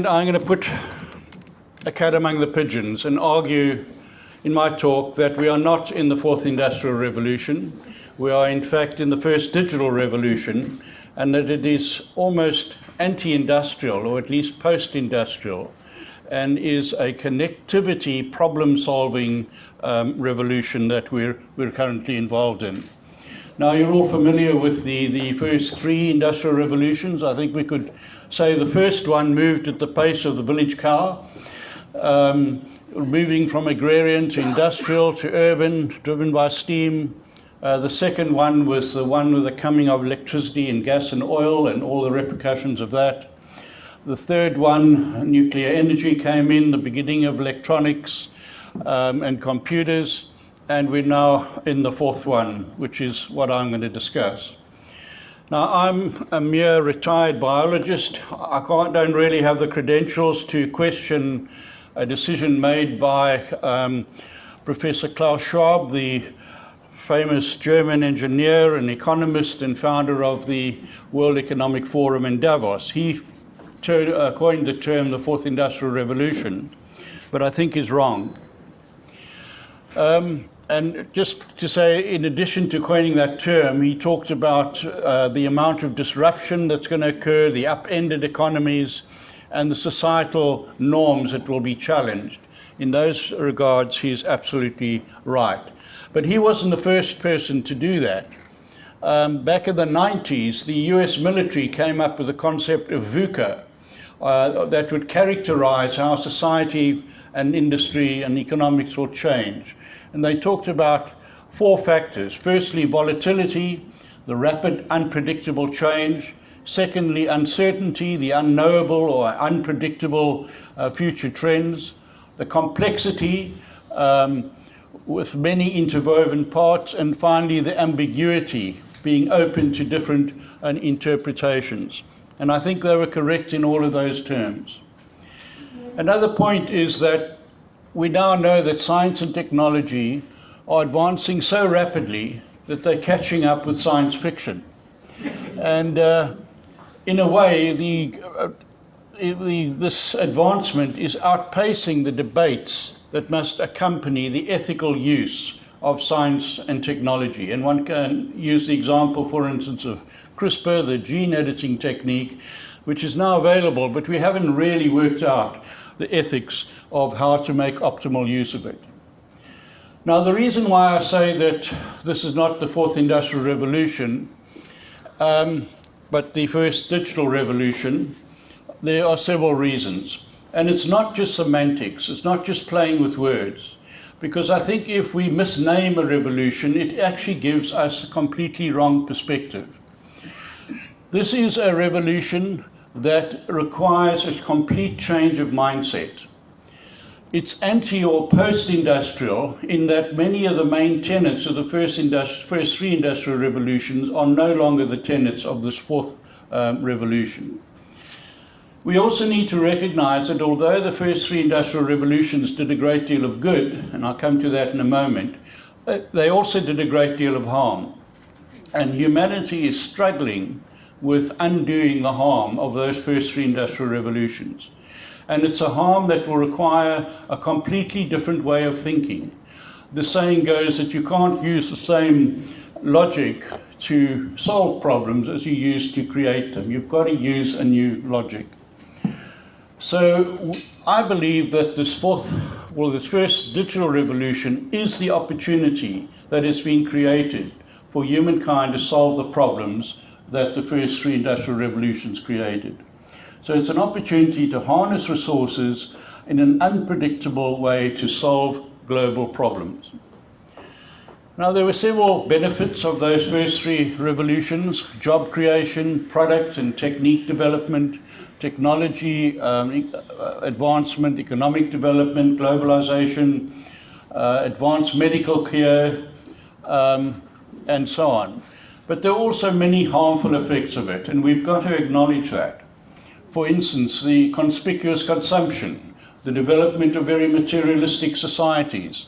And I'm going to put a cat among the pigeons and argue in my talk that we are not in the fourth industrial revolution. We are in fact in the first digital revolution, and that it is almost anti-industrial, or at least post-industrial, and is a connectivity problem-solving revolution that we're currently involved in. Now, you're all familiar with the first three industrial revolutions. I think we could say the first one moved at the pace of the village cow, moving from agrarian to industrial to urban, driven by steam. The second one was the one with the coming of electricity and gas and oil and all the repercussions of that. The third one, nuclear energy, came in, the beginning of electronics and computers. And we're now in the fourth one, which is what I'm going to discuss. Now, I'm a mere retired biologist. I don't really have the credentials to question a decision made by Professor Klaus Schwab, the famous German engineer and economist and founder of the World Economic Forum in Davos. He coined the term the fourth industrial revolution, but I think is wrong. And just to say, in addition to coining that term, he talked about the amount of disruption that's going to occur, the upended economies, and the societal norms that will be challenged. In those regards, he's absolutely right. But he wasn't the first person to do that. Back in the 90s, the US military came up with the concept of VUCA that would characterize how society and industry and economics will change. And they talked about four factors. Firstly, volatility, the rapid, unpredictable change. Secondly, uncertainty, the unknowable or unpredictable future trends. The complexity with many interwoven parts. And finally, the ambiguity, being open to different interpretations. And I think they were correct in all of those terms. Another point is that we now know that science and technology are advancing so rapidly that they're catching up with science fiction. And in a way, this advancement is outpacing the debates that must accompany the ethical use of science and technology. And one can use the example, for instance, of CRISPR, the gene editing technique, which is now available, but we haven't really worked out the ethics of how to make optimal use of it. Now, the reason why I say that this is not the fourth industrial revolution, but the first digital revolution, there are several reasons. And it's not just semantics, it's not just playing with words. Because I think if we misname a revolution, it actually gives us a completely wrong perspective. This is a revolution that requires a complete change of mindset. It's anti or post-industrial in that many of the main tenets of the first three industrial revolutions are no longer the tenets of this fourth revolution. We also need to recognize that although the first three industrial revolutions did a great deal of good, and I'll come to that in a moment, they also did a great deal of harm. And humanity is struggling with undoing the harm of those first three industrial revolutions. And it's a harm that will require a completely different way of thinking. The saying goes that you can't use the same logic to solve problems as you use to create them. You've got to use a new logic. So I believe that this first digital revolution is the opportunity that has been created for humankind to solve the problems that the first three industrial revolutions created. So it's an opportunity to harness resources in an unpredictable way to solve global problems. Now, there were several benefits of those first three revolutions: job creation, product and technique development, technology advancement, economic development, globalization, advanced medical care, and so on. But there are also many harmful effects of it, and we've got to acknowledge that. For instance, the conspicuous consumption, the development of very materialistic societies,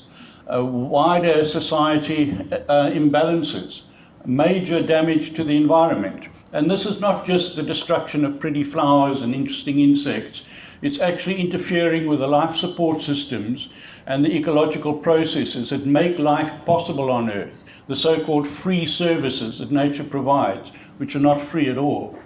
wider society imbalances, major damage to the environment. And this is not just the destruction of pretty flowers and interesting insects. It's actually interfering with the life support systems and the ecological processes that make life possible on Earth, the so-called free services that nature provides, which are not free at all.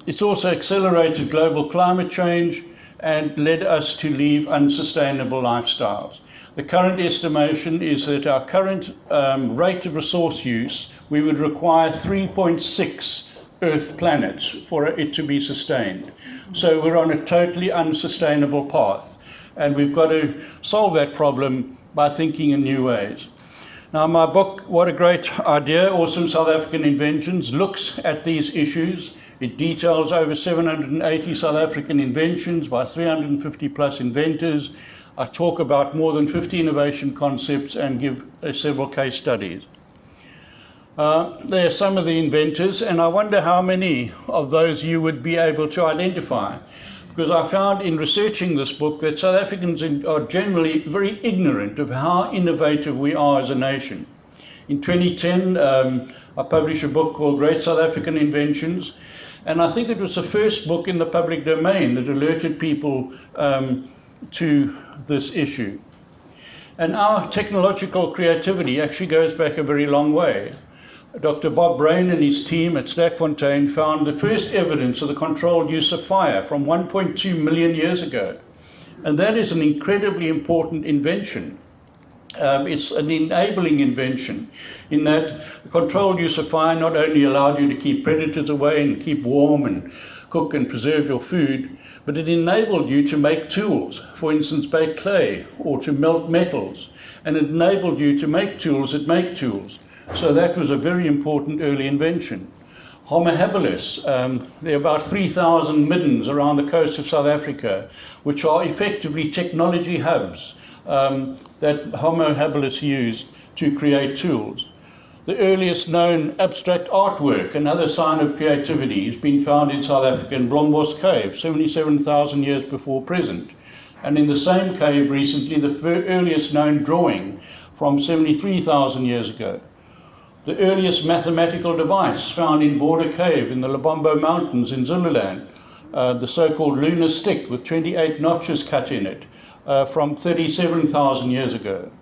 It's also accelerated global climate change and led us to lead unsustainable lifestyles. The current estimation is that our current rate of resource use, we would require 3.6 Earth planets for it to be sustained. So we're on a totally unsustainable path, and we've got to solve that problem by thinking in new ways. Now, my book, What a Great Idea, Awesome South African Inventions, looks at these issues. It details over 780 South African inventions by 350 plus inventors. I talk about more than 50 innovation concepts and give several case studies. There are some of the inventors, and I wonder how many of those you would be able to identify. Because I found in researching this book that South Africans are generally very ignorant of how innovative we are as a nation. In 2010, I published a book called Great South African Inventions, and I think it was the first book in the public domain that alerted people to this issue. And our technological creativity actually goes back a very long way. Dr. Bob Brain and his team at Sterkfontein found the first evidence of the controlled use of fire from 1.2 million years ago. And that is an incredibly important invention. It's an enabling invention in that the controlled use of fire not only allowed you to keep predators away and keep warm and cook and preserve your food, but it enabled you to make tools, for instance, bake clay or to melt metals, and it enabled you to make tools that make tools. So that was a very important early invention. Homo habilis, there are about 3,000 middens around the coast of South Africa, which are effectively technology hubs that Homo habilis used to create tools. The earliest known abstract artwork, another sign of creativity, has been found in South Africa in Blombos Cave, 77,000 years before present. And in the same cave recently, the earliest known drawing from 73,000 years ago. The earliest mathematical device found in Border Cave in the Lubombo Mountains in Zululand, the so-called lunar stick with 28 notches cut in it, from 37,000 years ago.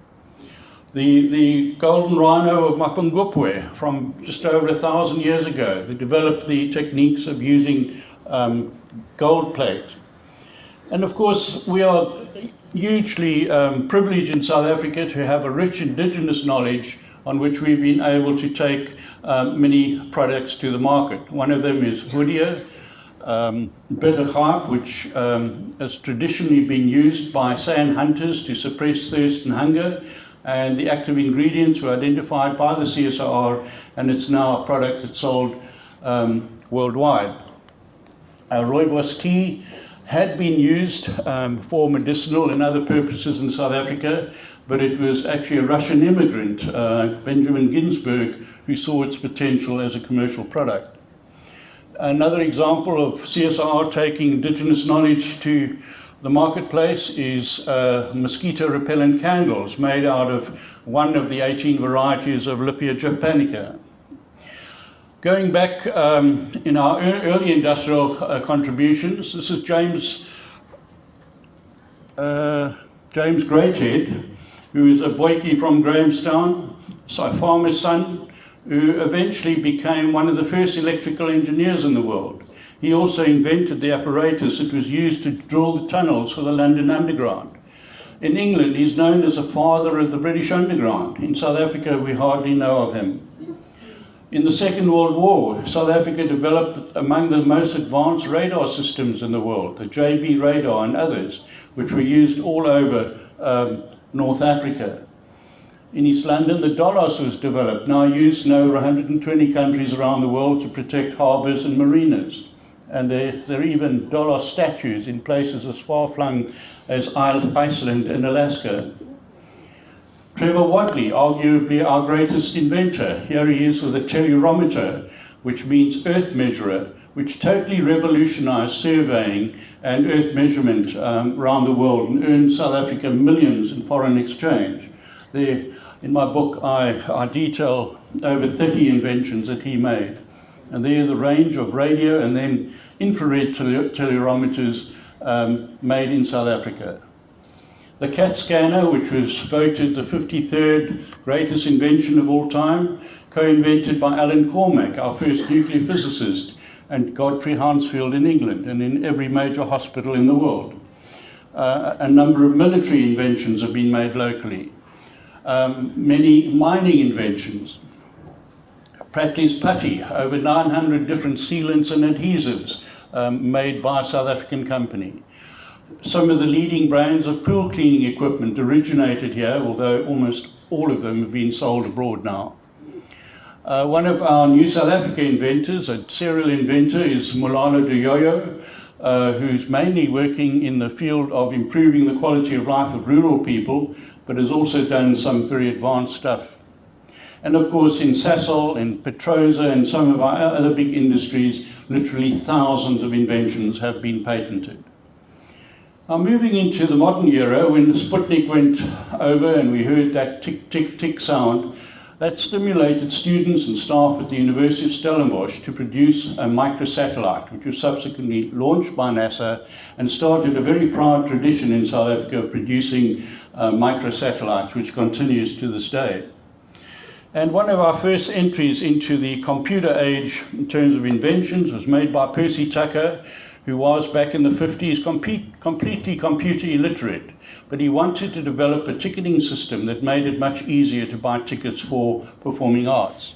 The golden rhino of Mapungubwe from just over 1,000 years ago. They developed the techniques of using gold plate. And of course, we are hugely privileged in South Africa to have a rich indigenous knowledge on which we've been able to take many products to the market. One of them is Hoodia, bittergaap, which has traditionally been used by sand hunters to suppress thirst and hunger. And the active ingredients were identified by the CSIR, and it's now a product that's sold worldwide. Rooibos tea had been used for medicinal and other purposes in South Africa, but it was actually a Russian immigrant, Benjamin Ginsburg, who saw its potential as a commercial product. Another example of CSIR taking indigenous knowledge to the marketplace is mosquito repellent candles made out of one of the 18 varieties of Lipia japonica. Going back in our early industrial contributions, this is James Greathead, who is a boykie from Grahamstown, a farmer's son, who eventually became one of the first electrical engineers in the world. He also invented the apparatus that was used to drill the tunnels for the London Underground. In England, he's known as the father of the British Underground. In South Africa, we hardly know of him. In the Second World War, South Africa developed among the most advanced radar systems in the world, the JB radar and others, which were used all over North Africa. In East London, the Dolos was developed, now used in over 120 countries around the world to protect harbours and marinas. And there are even Dolos statues in places as far-flung as Iceland and Alaska. Trevor Wadley, arguably our greatest inventor. Here he is with a Taro-Meter, which means earth measurer, which totally revolutionized surveying and earth measurement around the world and earned South Africa millions in foreign exchange. There, in my book, I detail over 30 inventions that he made. And there the range of radio and then infrared telerometers made in South Africa. The CAT scanner, which was voted the 53rd greatest invention of all time, co-invented by Alan Cormack, our first nuclear physicist, and Godfrey Hounsfield in England, and in every major hospital in the world. A number of military inventions have been made locally. Many mining inventions. Prattley's putty, over 900 different sealants and adhesives made by a South African company. Some of the leading brands of pool cleaning equipment originated here, although almost all of them have been sold abroad now. One of our new South Africa inventors, a serial inventor, is Molalo Doyoyo, who's mainly working in the field of improving the quality of life of rural people, but has also done some very advanced stuff. And of course in Sasol, in Petrosa, and some of our other big industries, literally thousands of inventions have been patented. Now moving into the modern era, when the Sputnik went over and we heard that tick, tick, tick sound, that stimulated students and staff at the University of Stellenbosch to produce a microsatellite, which was subsequently launched by NASA and started a very proud tradition in South Africa of producing microsatellites, which continues to this day. And one of our first entries into the computer age in terms of inventions was made by Percy Tucker, who was back in the 50s completely computer illiterate, but he wanted to develop a ticketing system that made it much easier to buy tickets for performing arts.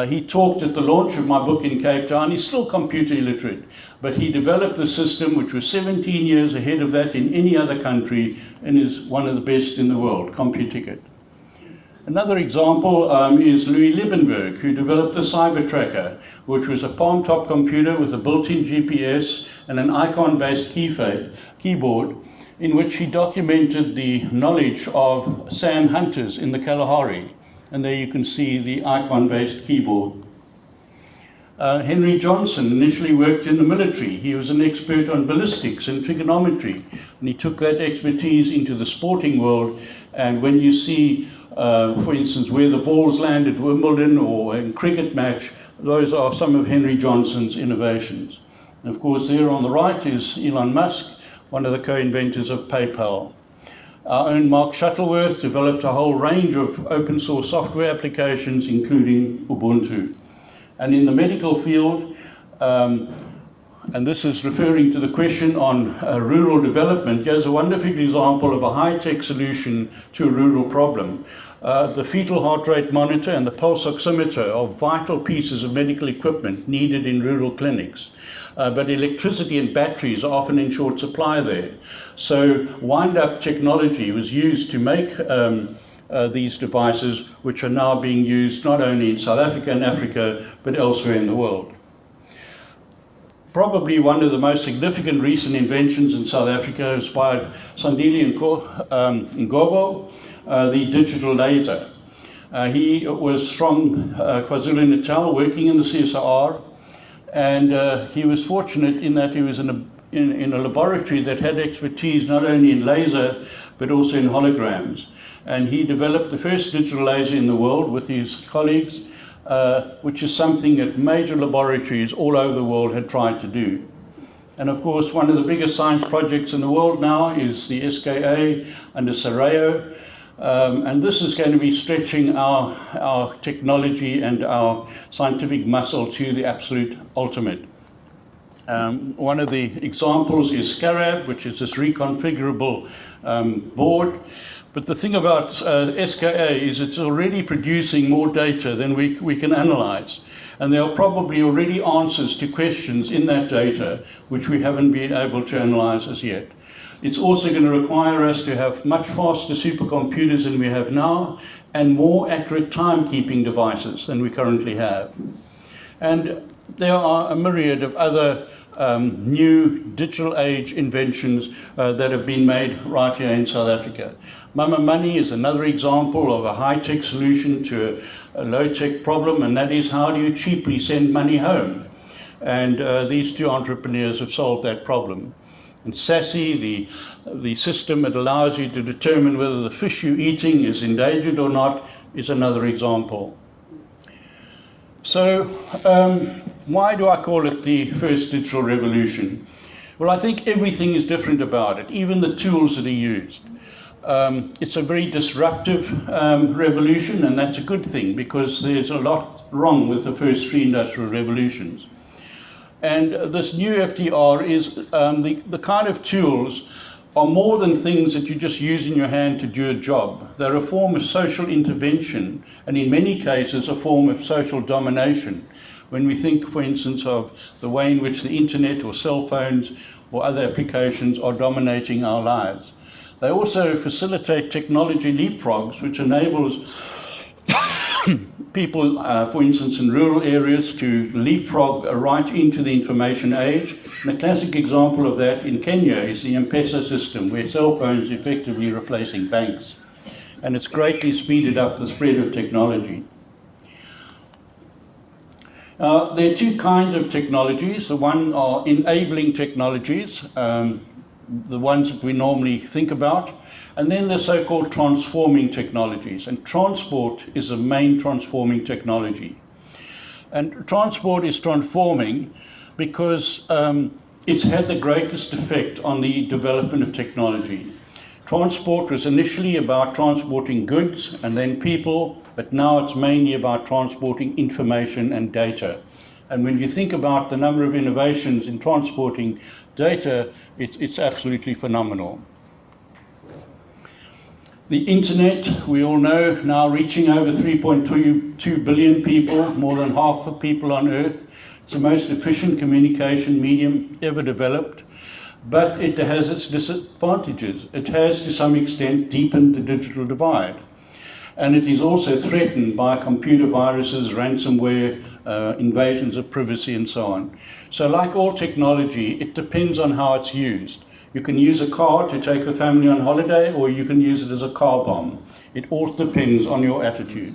He talked at the launch of my book in Cape Town. He's still computer illiterate, but he developed a system which was 17 years ahead of that in any other country and is one of the best in the world, CompuTicket. Another example is Louis Liebenberg, who developed the Cybertracker, which was a palm-top computer with a built-in GPS and an icon-based keyboard, in which he documented the knowledge of sand hunters in the Kalahari. And there you can see the icon-based keyboard. Henry Johnson initially worked in the military. He was an expert on ballistics and trigonometry, and he took that expertise into the sporting world. And when you see for instance, where the balls land at Wimbledon or in cricket match, those are some of Henry Johnson's innovations. And of course, there on the right is Elon Musk, one of the co-inventors of PayPal. Our own Mark Shuttleworth developed a whole range of open source software applications, including Ubuntu. And in the medical field, and this is referring to the question on rural development, here's a wonderful example of a high-tech solution to a rural problem. The fetal heart rate monitor and the pulse oximeter are vital pieces of medical equipment needed in rural clinics. But electricity and batteries are often in short supply there. So wind-up technology was used to make these devices, which are now being used not only in South Africa and Africa, but elsewhere in the world. Probably one of the most significant recent inventions in South Africa is by Sandile Ngobo, the digital laser. He was from KwaZulu-Natal, working in the CSIR, and he was fortunate in that he was in a laboratory that had expertise not only in laser, but also in holograms. And he developed the first digital laser in the world with his colleagues, which is something that major laboratories all over the world had tried to do. And of course, one of the biggest science projects in the world now is the SKA under Sareo. And this is going to be stretching our technology and our scientific muscle to the absolute ultimate. One of the examples is Scarab, which is this reconfigurable board. But the thing about SKA is it's already producing more data than we can analyze. And there are probably already answers to questions in that data which we haven't been able to analyze as yet. It's also going to require us to have much faster supercomputers than we have now and more accurate timekeeping devices than we currently have. And there are a myriad of other new digital age inventions that have been made right here in South Africa. Mama Money is another example of a high-tech solution to a low-tech problem, and that is how do you cheaply send money home? And these two entrepreneurs have solved that problem. And SASSI, the system that allows you to determine whether the fish you're eating is endangered or not, is another example. So why do I call it the first digital revolution? Well, I think everything is different about it, even the tools that are used. It's a very disruptive revolution, and that's a good thing because there's a lot wrong with the first three industrial revolutions. And this new FDR is the kind of tools are more than things that you just use in your hand to do a job. They're a form of social intervention, and in many cases a form of social domination. When we think, for instance, of the way in which the internet or cell phones or other applications are dominating our lives. They also facilitate technology leapfrogs, which enables people, for instance, in rural areas to leapfrog right into the information age. And a classic example of that in Kenya is the M-Pesa system, where cell phones are effectively replacing banks. And it's greatly speeded up the spread of technology. There are two kinds of technologies. The one are enabling technologies, the ones that we normally think about, and then the so-called transforming technologies. And transport is a main transforming technology. And transport is transforming because it's had the greatest effect on the development of technology. Transport was initially about transporting goods and then people, but now it's mainly about transporting information and data. And when you think about the number of innovations in transporting data, it's absolutely phenomenal. The internet, we all know, now reaching over 3.2 billion people, more than half the people on Earth. It's the most efficient communication medium ever developed, but it has its disadvantages. It has, to some extent, deepened the digital divide. And it is also threatened by computer viruses, ransomware, invasions of privacy, and so on. So like all technology, it depends on how it's used. You can use a car to take the family on holiday, or you can use it as a car bomb. It all depends on your attitude.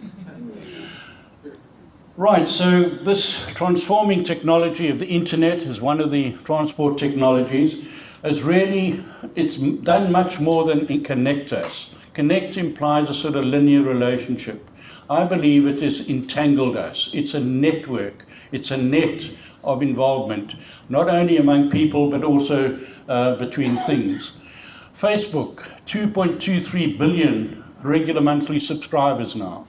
Right, so this transforming technology of the internet as one of the transport technologies has really, it's done much more than connect us. Connect implies a sort of linear relationship. I believe it has entangled us. It's a network. It's a net of involvement, not only among people, but also between things. Facebook, 2.23 billion regular monthly subscribers now.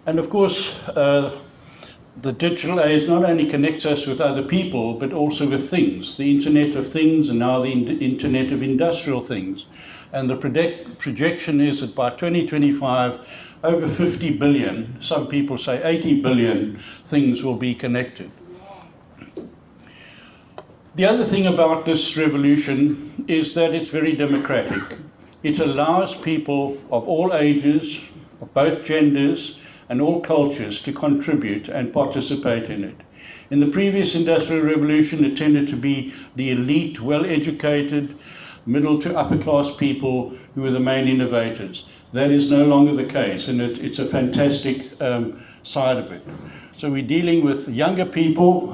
And of course, the digital age not only connects us with other people, but also with things. The Internet of Things, and now the Internet of Industrial Things. And the projection is that by 2025, over 50 billion, some people say 80 billion things will be connected. The other thing about this revolution is that it's very democratic. It allows people of all ages, of both genders, and all cultures to contribute and participate in it. In the previous Industrial Revolution, it tended to be the elite, well-educated, middle to upper class people who were the main innovators. That is no longer the case, and it's a fantastic side of it. So we're dealing with younger people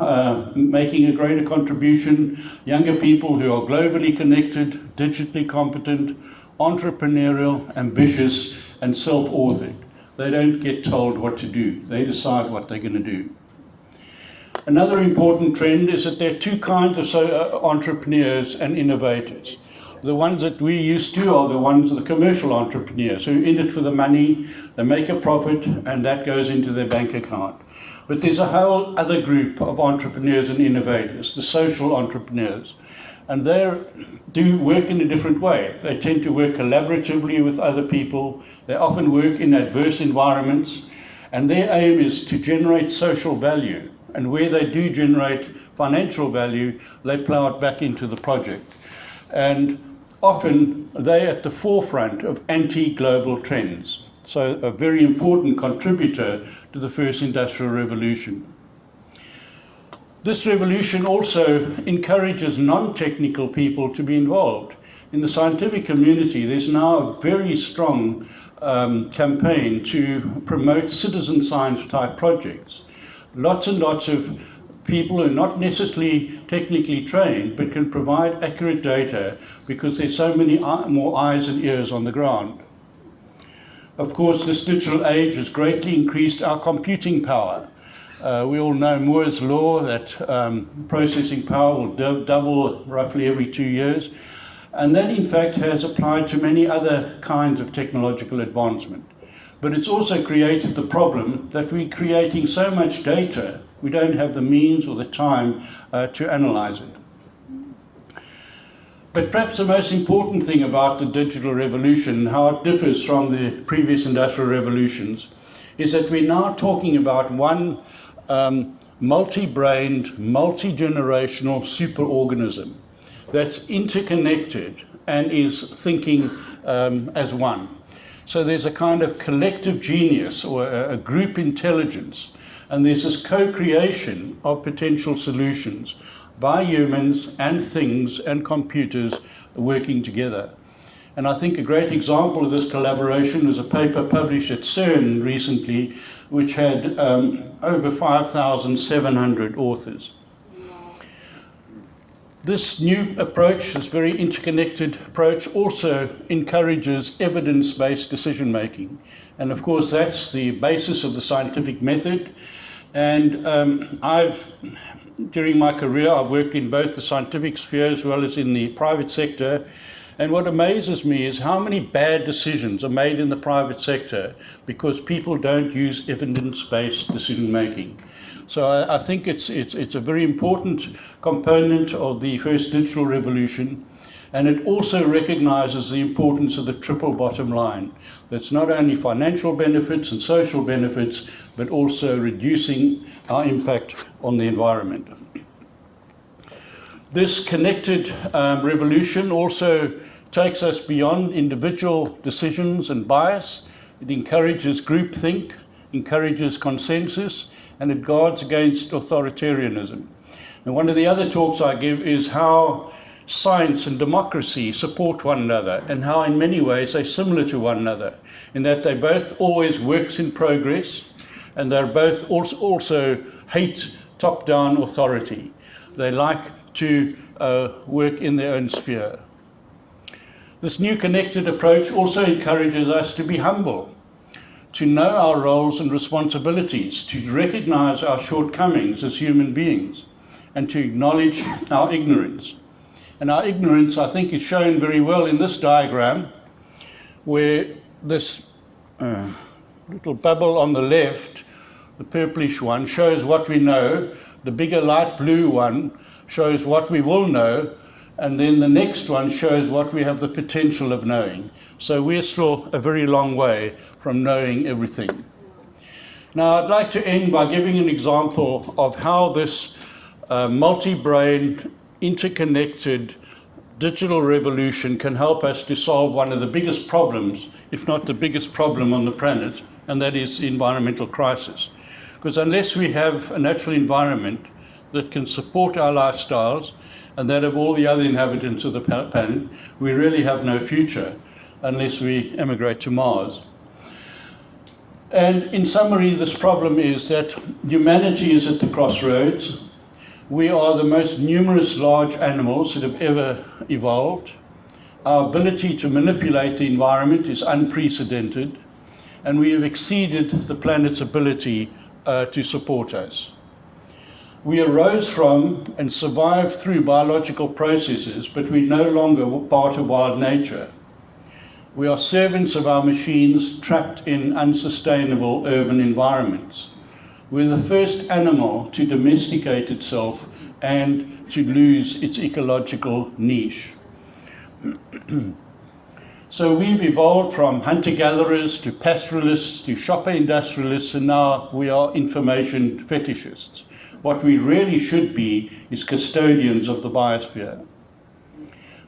making a greater contribution, younger people who are globally connected, digitally competent, entrepreneurial, ambitious, and self-authored. They don't get told what to do. They decide what they're going to do. Another important trend is that there are two kinds of entrepreneurs and innovators. The ones that we're used to are the ones, the commercial entrepreneurs, who are in it for the money, they make a profit, and that goes into their bank account. But there's a whole other group of entrepreneurs and innovators, the social entrepreneurs. And they do work in a different way. They tend to work collaboratively with other people. They often work in adverse environments. And their aim is to generate social value. And where they do generate financial value, they plow it back into the project. And often they're at the forefront of anti-global trends. So a very important contributor to the first industrial revolution. This revolution also encourages non-technical people to be involved. In the scientific community, there's now a very strong campaign to promote citizen science type projects. Lots and lots of people who are not necessarily technically trained, but can provide accurate data because there's so many more eyes and ears on the ground. Of course, this digital age has greatly increased our computing power. We all know Moore's law, that processing power will double roughly every 2 years. And that, in fact, has applied to many other kinds of technological advancement. But it's also created the problem that we're creating so much data, we don't have the means or the time to analyze it. But perhaps the most important thing about the digital revolution, how it differs from the previous industrial revolutions, is that we're now talking about one multi-brained, multi-generational superorganism that's interconnected and is thinking as one. So there's a kind of collective genius or a group intelligence, and there's this co-creation of potential solutions by humans and things and computers working together. And I think a great example of this collaboration is a paper published at CERN recently, which had over 5,700 authors. This new approach, this very interconnected approach, also encourages evidence-based decision-making. And of course, that's the basis of the scientific method. And during my career, I've worked in both the scientific sphere as well as in the private sector. And what amazes me is how many bad decisions are made in the private sector because people don't use evidence-based decision-making. So I think it's a very important component of the first digital revolution, and it also recognizes the importance of the triple bottom line. That's not only financial benefits and social benefits, but also reducing our impact on the environment. This connected revolution also takes us beyond individual decisions and bias. It encourages groupthink, encourages consensus, and it guards against authoritarianism. And one of the other talks I give is how science and democracy support one another, and how in many ways they're similar to one another, in that they both always works in progress, and they're both also hate top-down authority. They like to work in their own sphere. This new connected approach also encourages us to be humble, to know our roles and responsibilities, to recognize our shortcomings as human beings, and to acknowledge our ignorance. And our ignorance, I think, is shown very well in this diagram, where this little bubble on the left, the purplish one, shows what we know. The bigger light blue one shows what we will know, and then the next one shows what we have the potential of knowing. So we're still a very long way from knowing everything. Now, I'd like to end by giving an example of how this multi-brain, interconnected digital revolution can help us to solve one of the biggest problems, if not the biggest problem on the planet, and that is the environmental crisis. Because unless we have a natural environment that can support our lifestyles and that of all the other inhabitants of the planet, we really have no future unless we emigrate to Mars. And in summary, this problem is that humanity is at the crossroads. We are the most numerous large animals that have ever evolved. Our ability to manipulate the environment is unprecedented, and we have exceeded the planet's ability to support us. We arose from and survived through biological processes, but we're no longer part of wild nature. We are servants of our machines trapped in unsustainable urban environments. We're the first animal to domesticate itself and to lose its ecological niche. So we've evolved from hunter-gatherers to pastoralists to shopper industrialists, and now we are information fetishists. What we really should be is custodians of the biosphere.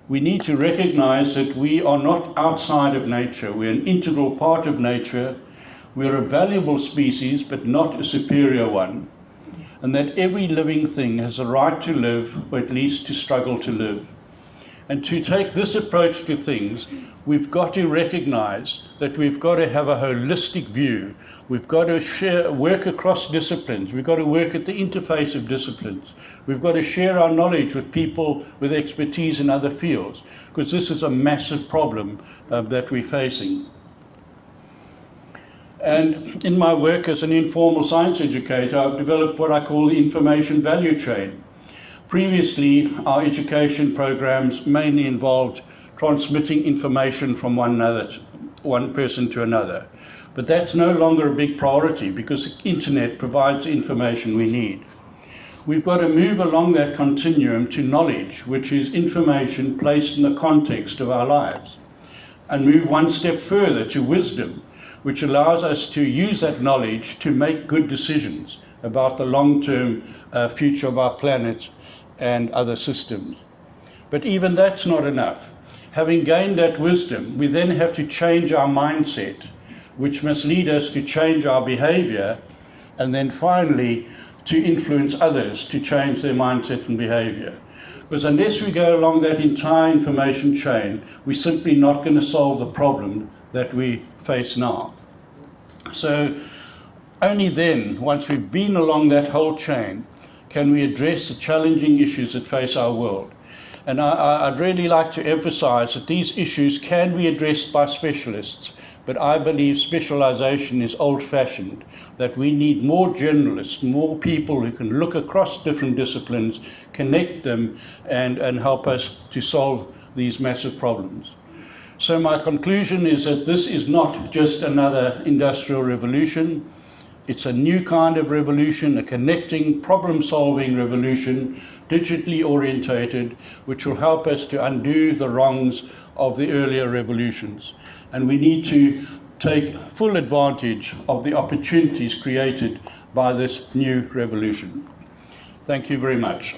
We need to recognize that we are not outside of nature. We're an integral part of nature. We're a valuable species, but not a superior one. And that every living thing has a right to live, or at least to struggle to live. And to take this approach to things, we've got to recognize that we've got to have a holistic view. We've got to work across disciplines. We've got to work at the interface of disciplines. We've got to share our knowledge with people with expertise in other fields, because this is a massive problem that we're facing. And in my work as an informal science educator, I've developed what I call the information value chain. Previously, our education programs mainly involved transmitting information from one person to another. But that's no longer a big priority because the internet provides the information we need. We've got to move along that continuum to knowledge, which is information placed in the context of our lives, and move one step further to wisdom, which allows us to use that knowledge to make good decisions about the long-term future of our planet and other systems. But even that's not enough. Having gained that wisdom, we then have to change our mindset, which must lead us to change our behavior, and then finally to influence others to change their mindset and behavior. Because unless we go along that entire information chain, we're simply not going to solve the problem that we face now. So only then, once we've been along that whole chain, can we address the challenging issues that face our world. And I'd really like to emphasize that these issues can be addressed by specialists, but I believe specialization is old-fashioned, that we need more generalists, more people who can look across different disciplines, connect them, and help us to solve these massive problems. So my conclusion is that this is not just another industrial revolution. It's a new kind of revolution, a connecting, problem-solving revolution, digitally orientated, which will help us to undo the wrongs of the earlier revolutions. And we need to take full advantage of the opportunities created by this new revolution. Thank you very much.